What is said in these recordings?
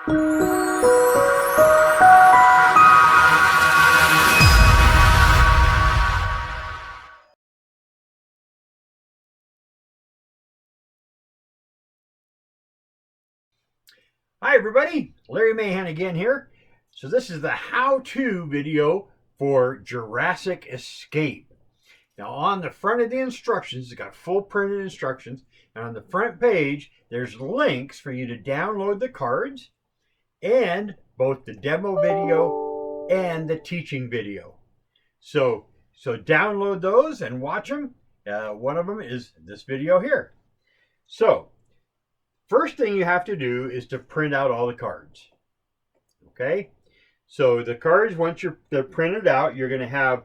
Hi everybody, Larry Mahan again here. So this is the how-to video for Jurrasic Escape. Now on the front of the instructions, it's got full printed instructions, and on the front page there's links for you to download the cards and both the demo video and the teaching video. So download those and watch them. One of them is this video here. So first thing you have to do is to print out all the cards. Okay? So the cards, once they're printed out, you're going to have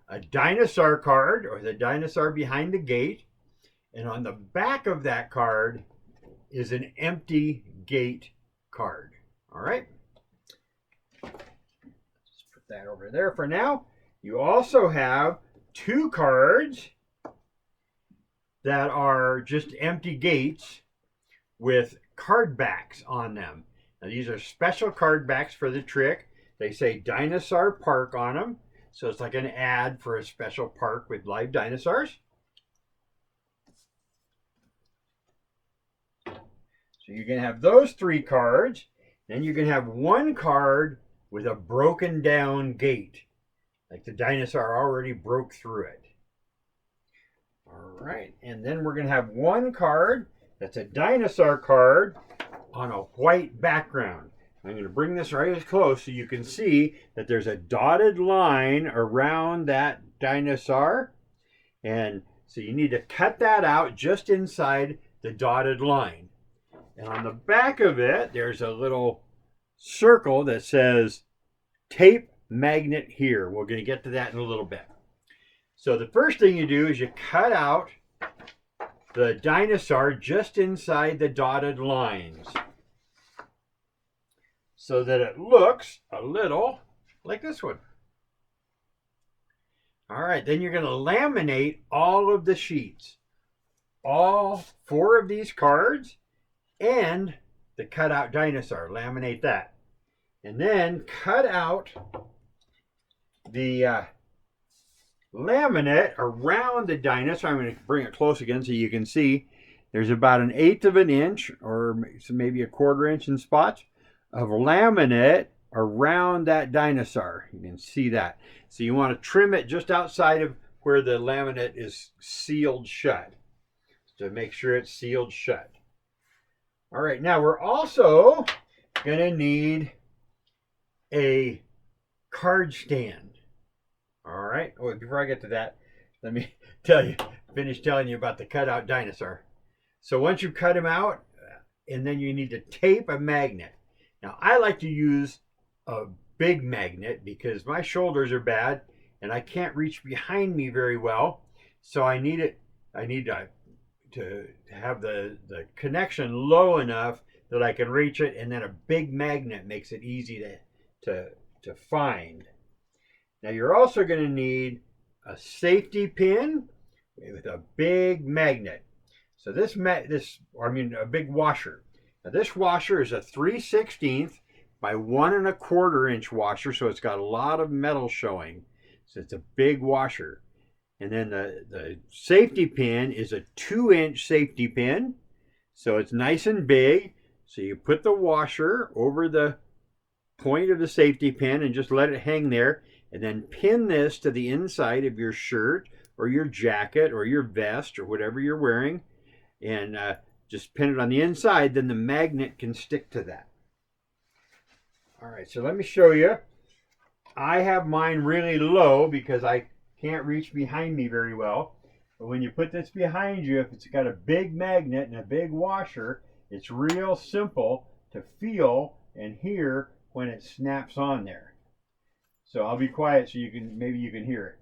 a dinosaur card, or the dinosaur behind the gate. And on the back of that card is an empty gate card. All right? Let's put that over there for now. You also have two cards that are just empty gates with card backs on them. Now these are special card backs for the trick. They say Dinosaur Park on them. So it's like an ad for a special park with live dinosaurs. So you're going to have those three cards. Then you're going to have one card with a broken down gate. Like the dinosaur already broke through it. All right. And then we're going to have one card that's a dinosaur card on a white background. I'm going to bring this right as close so you can see that there's a dotted line around that dinosaur. And so you need to cut that out just inside the dotted line. And on the back of it, there's a little circle that says tape magnet here. We're going to get to that in a little bit. So the first thing you do is you cut out the dinosaur just inside the dotted lines so that it looks a little like this one. All right, then you're going to laminate all of the sheets, all four of these cards and the cutout dinosaur. Laminate that. And then cut out the laminate around the dinosaur. I'm going to bring it close again so you can see. There's about 1/8 of an inch, or maybe a 1/4 inch in spots, of laminate around that dinosaur. You can see that. So you want to trim it just outside of where the laminate is sealed shut, to make sure it's sealed shut. All right, now we're also going to need a card stand. All right. Oh, before I get to that, let me finish telling you about the cutout dinosaur. So once you cut him out, and then you need to tape a magnet. Now I like to use a big magnet because my shoulders are bad and I can't reach behind me very well. So I need to have the connection low enough that I can reach it, and then a big magnet makes it easy to find. Now you're also going to need a safety pin with a big magnet. So a big washer. Now this washer is a 3/16 by 1 1/4 inch washer, so it's got a lot of metal showing. So it's a big washer. And then the safety pin is a 2-inch safety pin. So it's nice and big. So you put the washer over the point of the safety pin and just let it hang there. And then pin this to the inside of your shirt or your jacket or your vest or whatever you're wearing. And just pin it on the inside. Then the magnet can stick to that. All right, so let me show you. I have mine really low because I can't reach behind me very well. But when you put this behind you, if it's got a big magnet and a big washer, it's real simple to feel and hear when it snaps on there. So I'll be quiet so maybe you can hear it.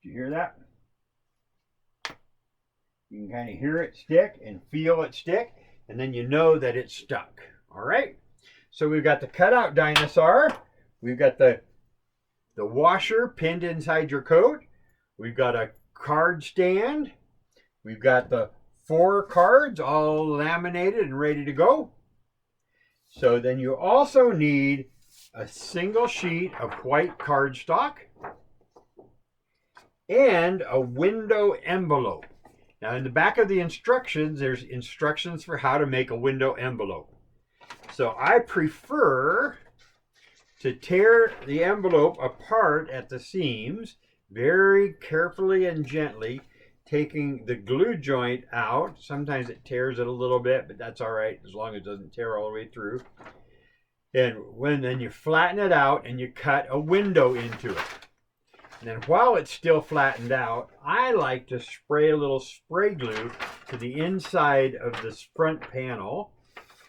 Did you hear that? You can kind of hear it stick and feel it stick, and then you know that it's stuck. All right? So we've got the cutout dinosaur. We've got the washer pinned inside your coat. We've got a card stand. We've got the 4 cards all laminated and ready to go. So then you also need a single sheet of white cardstock and a window envelope. Now in the back of the instructions, there's instructions for how to make a window envelope. So I prefer to tear the envelope apart at the seams very carefully and gently, taking the glue joint out. Sometimes it tears it a little bit, but that's all right as long as it doesn't tear all the way through. And then you flatten it out and you cut a window into it. And then while it's still flattened out, I like to spray a little spray glue to the inside of this front panel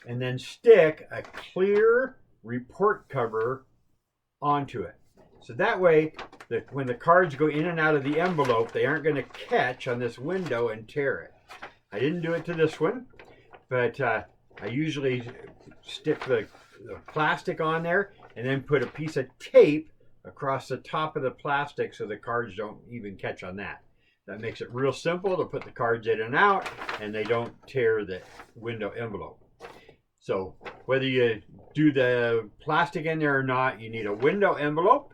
and then stick a clear report cover onto it. So that way, when the cards go in and out of the envelope, they aren't going to catch on this window and tear it. I didn't do it to this one, but I usually stick the plastic on there and then put a piece of tape across the top of the plastic so the cards don't even catch on that. That makes it real simple to put the cards in and out and they don't tear the window envelope. So whether you do the plastic in there or not, you need a window envelope.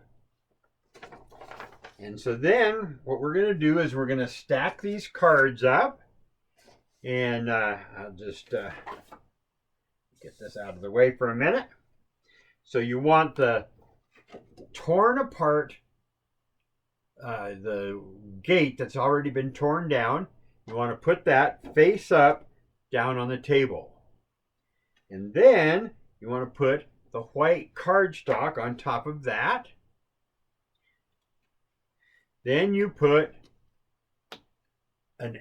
And so then what we're going to do is we're going to stack these cards up. And I'll just get this out of the way for a minute. So you want the torn apart the gate that's already been torn down. You want to put that face up down on the table. And then you want to put the white cardstock on top of that. Then you put an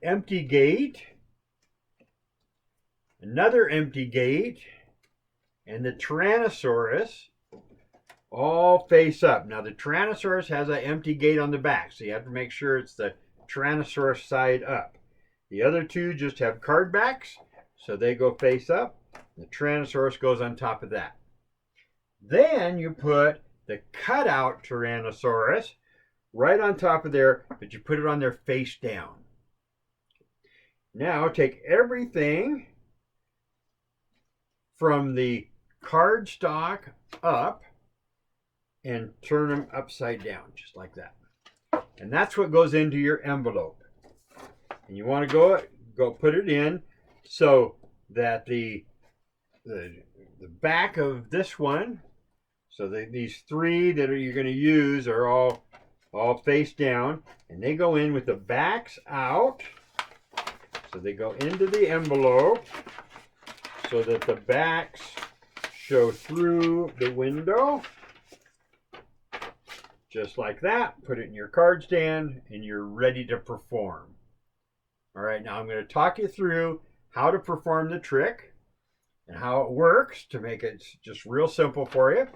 empty gate, another empty gate, and the Tyrannosaurus all face up. Now the Tyrannosaurus has an empty gate on the back, so you have to make sure it's the Tyrannosaurus side up. The other two just have card backs, so they go face up. The Tyrannosaurus goes on top of that. Then you put the cutout Tyrannosaurus right on top of there, but you put it on there face down. Now take everything from the cardstock up and turn them upside down, just like that. And that's what goes into your envelope. And you want to go put it in so that the back of this one, so these three that you're going to use are all face down, and they go in with the backs out. So they go into the envelope so that the backs show through the window. Just like that. Put it in your card stand and you're ready to perform. All right, now I'm going to talk you through how to perform the trick and how it works to make it just real simple for you.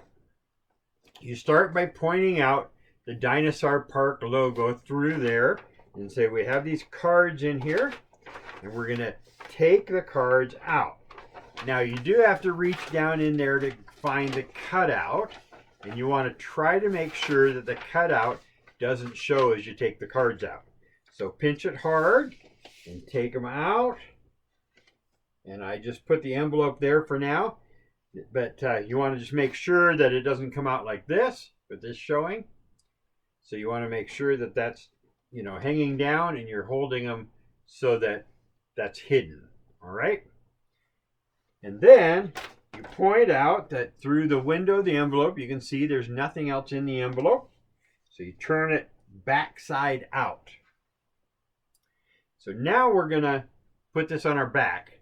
You start by pointing out the Dinosaur Park logo through there and say, we have these cards in here and we're going to take the cards out. Now you do have to reach down in there to find the cutout, and you want to try to make sure that the cutout doesn't show as you take the cards out. So pinch it hard and take them out. And I just put the envelope there for now, but you want to just make sure that it doesn't come out like this with this showing. So you want to make sure that that's, hanging down and you're holding them so that that's hidden. All right. And then you point out that through the window of the envelope, you can see there's nothing else in the envelope. So you turn it backside out. So now we're going to put this on our back.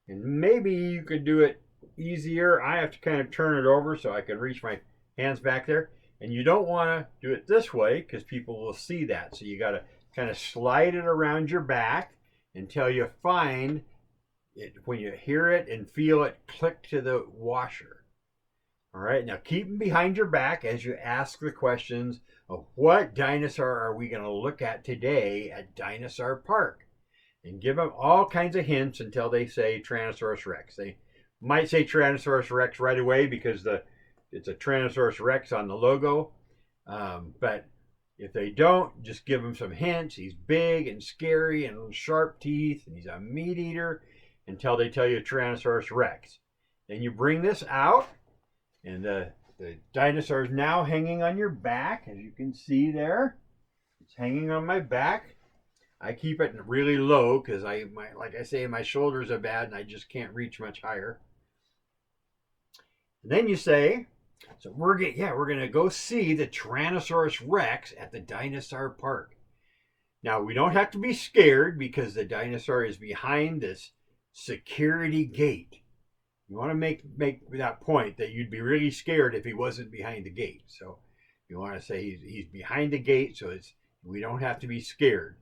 And maybe you could do it easier. I have to kind of turn it over so I can reach my hands back there. And you don't want to do it this way because people will see that. So you got to kind of slide it around your back until you find it, when you hear it and feel it click to the washer. All right, now keep them behind your back as you ask the questions of what dinosaur are we going to look at today at Dinosaur Park? And give them all kinds of hints until they say Tyrannosaurus Rex. They might say Tyrannosaurus Rex right away because it's a Tyrannosaurus Rex on the logo. But if they don't, just give them some hints. He's big and scary and sharp teeth, and he's a meat eater until they tell you Tyrannosaurus Rex. Then you bring this out, and the dinosaur is now hanging on your back, as you can see there. It's hanging on my back. I keep it really low because like I say, my shoulders are bad and I just can't reach much higher. And then you say, so we're gonna go see the Tyrannosaurus Rex at the dinosaur park. Now we don't have to be scared because the dinosaur is behind this security gate. You want to make that point that you'd be really scared if he wasn't behind the gate. So you want to say he's behind the gate, so we don't have to be scared.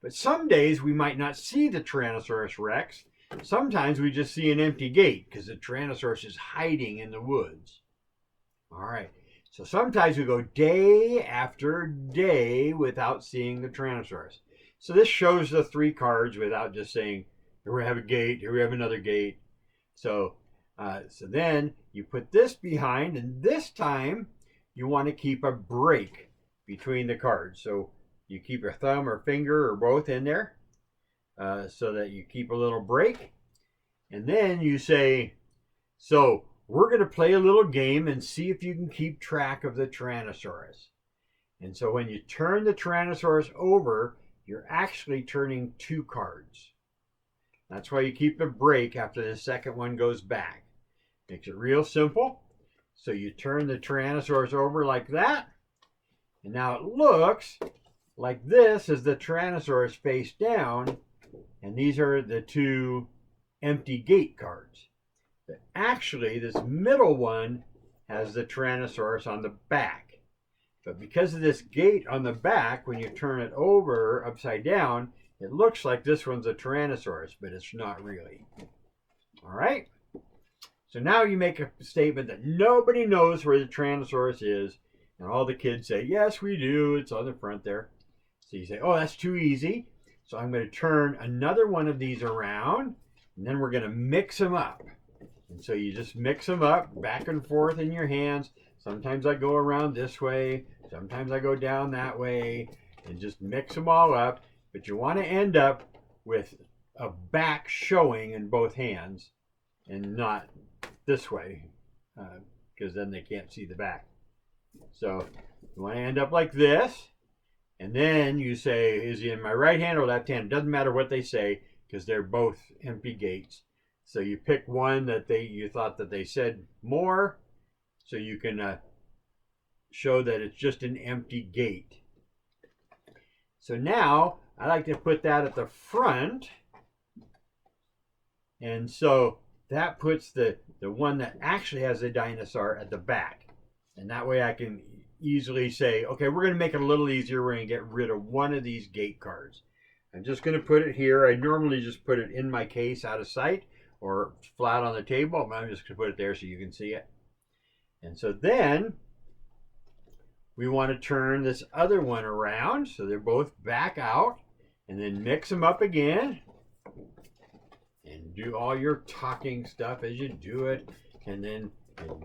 But some days we might not see the Tyrannosaurus Rex. Sometimes we just see an empty gate because the Tyrannosaurus is hiding in the woods. All right. So sometimes we go day after day without seeing the Tyrannosaurus. So this shows the 3 cards without just saying, here we have a gate, here we have another gate. So then you put this behind, and this time you want to keep a break between the cards. So you keep your thumb or finger or both in there so that you keep a little break. And then you say, so we're going to play a little game and see if you can keep track of the Tyrannosaurus. And so when you turn the Tyrannosaurus over, you're actually turning 2 cards. That's why you keep the break after the second one goes back. Makes it real simple. So you turn the Tyrannosaurus over like that. And now it looks like this is the Tyrannosaurus face down. And these are the 2 empty gate cards. But actually, this middle one has the Tyrannosaurus on the back. But because of this gate on the back, when you turn it over upside down, it looks like this one's a Tyrannosaurus, but it's not really. All right? So now you make a statement that nobody knows where the Tyrannosaurus is, and all the kids say, yes, we do. It's on the front there. So you say, oh, that's too easy. So I'm going to turn another one of these around, and then we're going to mix them up. And so you just mix them up back and forth in your hands. Sometimes I go around this way. Sometimes I go down that way, and just mix them all up. But you want to end up with a back showing in both hands and not this way because then they can't see the back. So you want to end up like this. And then you say, is he in my right hand or left hand? It doesn't matter what they say because they're both empty gates. So you pick one that you thought that they said more so you can show that it's just an empty gate. So now I like to put that at the front. And so that puts the one that actually has the dinosaur at the back. And that way I can easily say, okay, we're going to make it a little easier. We're going to get rid of one of these gate cards. I'm just going to put it here. I normally just put it in my case out of sight or flat on the table. But I'm just going to put it there so you can see it. And so then we want to turn this other one around so they're both back out, and then mix them up again and do all your talking stuff as you do it, and then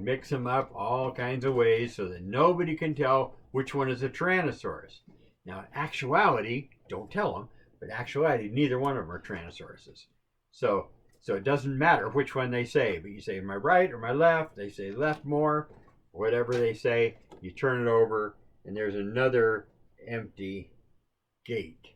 mix them up all kinds of ways so that nobody can tell which one is a Tyrannosaurus. Now, in actuality, don't tell them, but in actuality, neither one of them are Tyrannosauruses. So it doesn't matter which one they say, but you say my right or my left, they say left more, whatever they say, you turn it over, and there's another empty gate.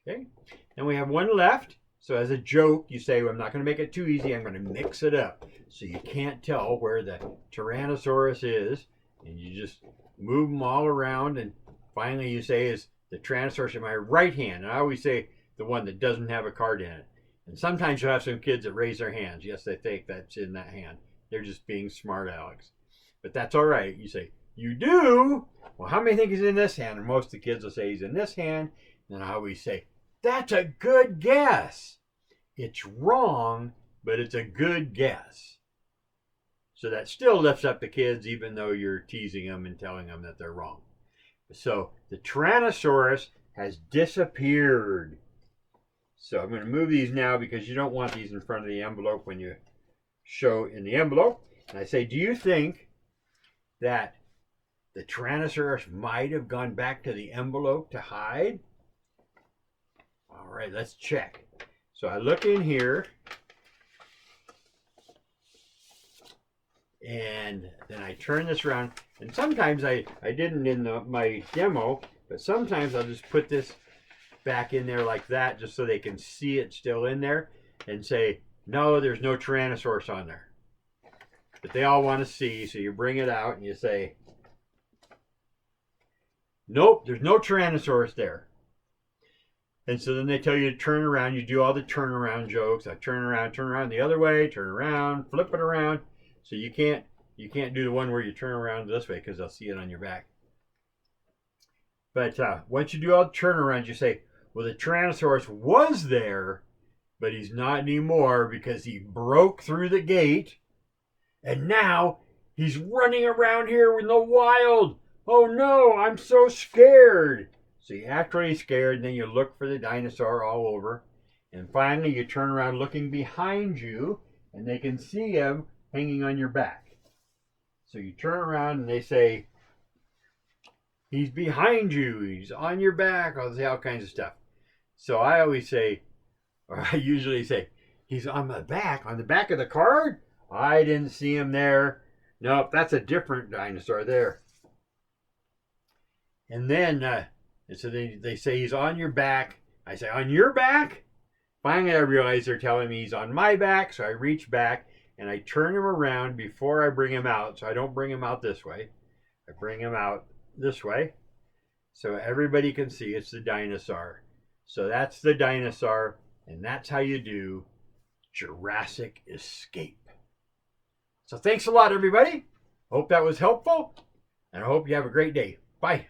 Okay, then we have one left. So as a joke, you say, well, I'm not going to make it too easy. I'm going to mix it up so you can't tell where the Tyrannosaurus is. And you just move them all around. And finally you say, is the Tyrannosaurus in my right hand? And I always say the one that doesn't have a card in it. And sometimes you'll have some kids that raise their hands. Yes, they think that's in that hand. They're just being smart Alex. But that's all right. You say, you do? Well, how many think he's in this hand? And most of the kids will say he's in this hand. And I always say, that's a good guess. It's wrong, but it's a good guess. So that still lifts up the kids, even though you're teasing them and telling them that they're wrong. So the Tyrannosaurus has disappeared. So I'm going to move these now because you don't want these in front of the envelope when you show in the envelope. And I say, do you think that the Tyrannosaurus might have gone back to the envelope to hide? All right, let's check. So I look in here, And then I turn this around. And sometimes I didn't in my demo, but sometimes I'll just put this back in there like that just so they can see it still in there and say, no, there's no Tyrannosaurus on there. But they all want to see, so you bring it out and you say, nope, there's no Tyrannosaurus there. And so then they tell you to turn around. You do all the turnaround jokes. I turn around the other way, turn around, flip it around. So you can't do the one where you turn around this way because they'll see it on your back. But once you do all the turnarounds, you say, well, the Tyrannosaurus was there, but he's not anymore because he broke through the gate. And now he's running around here in the wild. Oh no, I'm so scared. So you act really scared, and then you look for the dinosaur all over. And finally, you turn around looking behind you, and they can see him hanging on your back. So you turn around, and they say, he's behind you, he's on your back, I'll say all kinds of stuff. So I always say, or I usually say, he's on the back of the card? I didn't see him there. Nope, that's a different dinosaur there. And then, so they say he's on your back. I say, on your back? Finally, I realize they're telling me he's on my back, so I reach back and I turn him around before I bring him out. So I don't bring him out this way. I bring him out this way so everybody can see it's the dinosaur. So that's the dinosaur, and that's how you do Jurrasic Escape. So thanks a lot, everybody. Hope that was helpful, and I hope you have a great day. Bye.